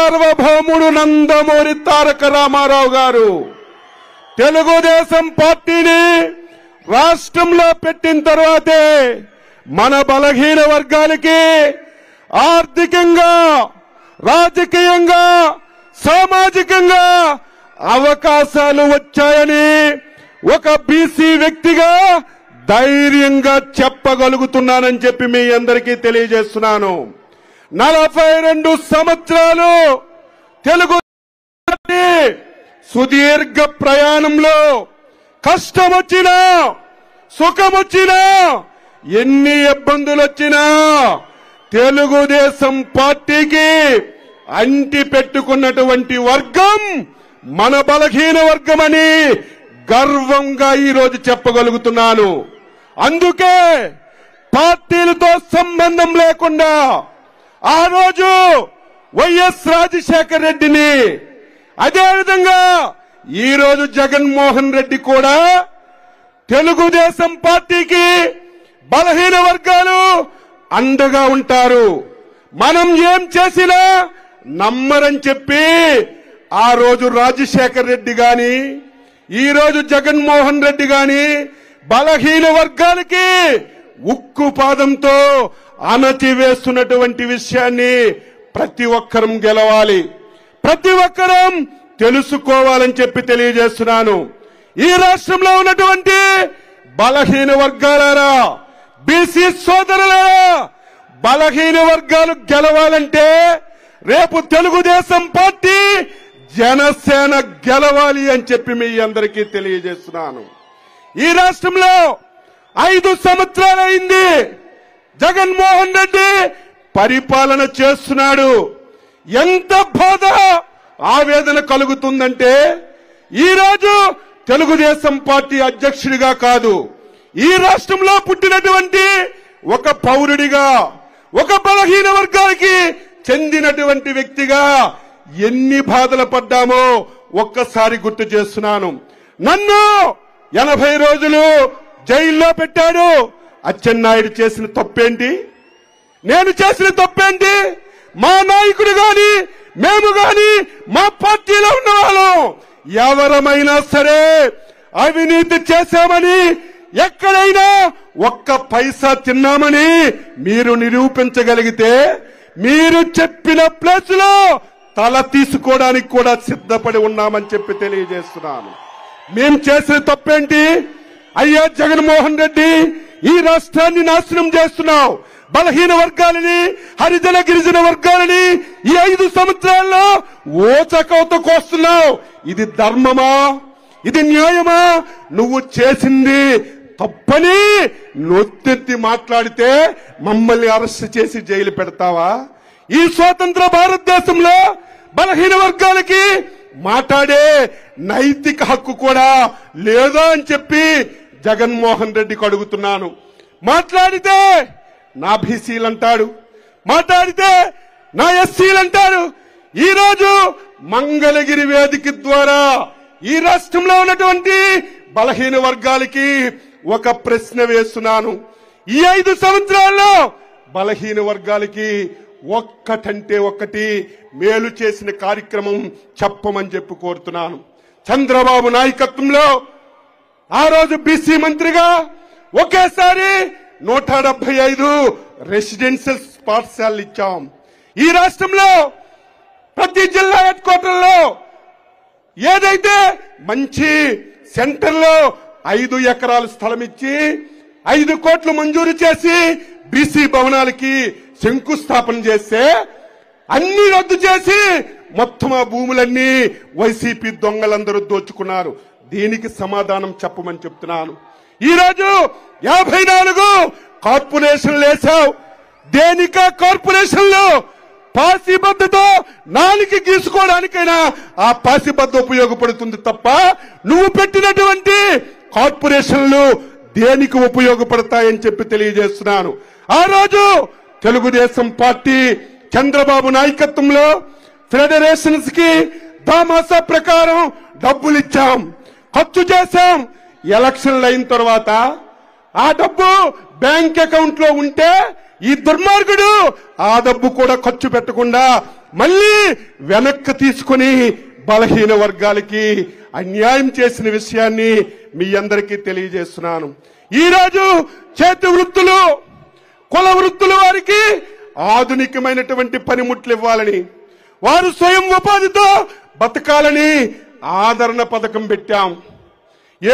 సార్వభౌముడు నందమూరి తారక రామారావు గారు తెలుగుదేశం పార్టీని రాష్ట్రంలో పెట్టిన తర్వాతే మన బలహీన వర్గాలకి ఆర్థికంగా, రాజకీయంగా, సామాజికంగా అవకాశాలు వచ్చాయని ఒక బీసీ వ్యక్తిగా ధైర్యంగా చెప్పగలుగుతున్నానని చెప్పి మీ అందరికీ తెలియజేస్తున్నాను. 42 సంవత్సరాలు తెలుగు సుదీర్ఘ ప్రయాణంలో కష్టం వచ్చినా, సుఖం వచ్చినా, ఎన్ని ఇబ్బందులు వచ్చినా తెలుగుదేశం పార్టీకి అంటి పెట్టుకున్నటువంటి వర్గం మన బలహీన వర్గమని గర్వంగా ఈరోజు చెప్పగలుగుతున్నాను. అందుకే పార్టీలతో సంబంధం లేకుండా ఆ రోజు వైఎస్ రాజశేఖర రెడ్డిని, అదేవిధంగా ఈరోజు జగన్మోహన్ రెడ్డి కూడా తెలుగుదేశం పార్టీకి బలహీన వర్గాలు అండగా ఉంటారు. మనం ఏం చేసినా నమ్మరని చెప్పి ఆ రోజు రాజశేఖర రెడ్డి గాని, ఈ రోజు జగన్మోహన్ రెడ్డి గాని బలహీన వర్గాలకి ఉక్కు పాదంతో అణచివేస్తున్నటువంటి విషయాన్ని ప్రతి ఒక్కరం గెలవాలి, ప్రతి ఒక్కరం తెలుసుకోవాలని చెప్పి తెలియజేస్తున్నాను. ఈ రాష్ట్రంలో ఉన్నటువంటి బలహీన వర్గాలారా, బీసీ సోదరులారా, బలహీన వర్గాలు గెలవాలంటే రేపు తెలుగుదేశం పార్టీ, జనసేన గెలవాలి అని చెప్పి మీ అందరికీ తెలియజేస్తున్నాను. ఈ రాష్ట్రంలో 5 సంవత్సరాలైంది జగన్మోహన్ రెడ్డి పరిపాలన చేస్తున్నాడు. ఎంత బాధ, ఆవేదన కలుగుతుందంటే ఈరోజు తెలుగుదేశం పార్టీ అధ్యక్షుడిగా కాదు, ఈ రాష్ట్రంలో పుట్టినటువంటి ఒక పౌరుడిగా, ఒక బలహీన వర్గానికి చెందినటువంటి వ్యక్తిగా ఎన్ని బాధలు పడ్డామో ఒక్కసారి గుర్తు చేస్తున్నాను. నన్ను 80 రోజులు జైల్లో పెట్టాడు. అచ్చెన్నాయుడు చేసిన తప్పేంటి? నేను చేసిన తప్పేంటి? మా నాయకుడు గాని, మేము గాని, మా పార్టీలో ఉన్న వాళ్ళం ఎవరమైనా సరే అవినీతి చేశామని, ఎక్కడైనా ఒక్క పైసా తిన్నామని మీరు నిరూపించగలిగితే మీరు చెప్పిన ప్లేస్ లో తల తీసుకోవడానికి కూడా సిద్ధపడి ఉన్నామని చెప్పి తెలియజేస్తున్నాను. మేం చేసిన తప్పేంటి? అయ్యా జగన్మోహన్ రెడ్డి, ఈ రాష్ట్రాన్ని నాశనం చేస్తున్నావు, బలహీన వర్గాలని, హరిజన గిరిజన వర్గాలని ఈ 5 సంవత్సరాల్లో ఓచకవత కోస్తున్నావు. ఇది ధర్మమా? ఇది న్యాయమా? నువ్వు చేసింది తప్పని నొత్తెత్తి మాట్లాడితే మమ్మల్ని అరెస్ట్ చేసి జైలు పెడతావా? ఈ స్వతంత్ర భారతదేశంలో బలహీన వర్గాలకి మాట్లాడే నైతిక హక్కు కూడా లేదా అని చెప్పి జగన్మోహన్ రెడ్డికి అడుగుతున్నాను. మాట్లాడితే నా బీసీలు అంటాడు, మాట్లాడితే నా ఎస్సీలు అంటాడు. ఈ రోజు మంగళగిరి వేదిక ద్వారా ఈ రాష్ట్రంలో ఉన్నటువంటి బలహీన వర్గాలకి ఒక ప్రశ్న వేస్తున్నాను. ఈ 5 సంవత్సరాల్లో బలహీన వర్గాలకి ఒక్కటంటే ఒక్కటి మేలు చేసిన కార్యక్రమం చెప్పమని చెప్పి కోరుతున్నాను. చంద్రబాబు నాయకత్వంలో ఆ రోజు బీసీ మంత్రిగా ఒకేసారి 175 రెసిడెన్షియల్ పాఠశాలలు ఇచ్చాం. ఈ రాష్ట్రంలో ప్రతి జిల్లా హెడ్ క్వార్టర్లో ఏదైతే మంచి సెంటర్లో 5 ఎకరాల స్థలం ఇచ్చి 5 కోట్లు మంజూరు చేసి బీసీ భవనాలకి శంకుస్థాపన చేస్తే అన్ని రద్దు చేసి మొత్తం ఆ భూములన్నీ వైసీపీ దొంగలందరూ దోచుకున్నారు. దీనికి సమాధానం చెప్పమని చెప్తున్నాను. ఈరోజు 54 కార్పొరేషన్లు వేశావు. దేనికా కార్పొరేషన్లు? పాసిబద్దతో నాలికి గీసుకోవడానికైనా ఆ పాసిబద్ద ఉపయోగపడుతుంది తప్ప నువ్వు పెట్టినటువంటి కార్పొరేషన్లు దేనికి ఉపయోగపడతాయని చెప్పి తెలియజేస్తున్నాను. ఆ రోజు తెలుగుదేశం పార్టీ చంద్రబాబు నాయకత్వంలో ఫెడరేషన్స్ కి దామాసా ప్రకారం డబ్బులు ఇచ్చాం, ఖర్చు చేశాం. ఎలక్షన్లు అయిన తర్వాత ఆ డబ్బు బ్యాంక్ అకౌంట్ లో ఉంటే ఈ దుర్మార్గుడు ఆ డబ్బు కూడా ఖర్చు పెట్టకుండా మళ్ళీ వెనక్కి తీసుకుని బలహీన వర్గాలకి అన్యాయం చేసిన విషయాన్ని మీ అందరికీ తెలియజేస్తున్నాను. ఈరోజు చేతి వృత్తులు, కుల వృత్తుల వారికి ఆధునికమైనటువంటి పనిముట్లు ఇవ్వాలని, వారు స్వయం ఉపాధితో బతకాలని ఆదరణ పథకం పెట్టాం.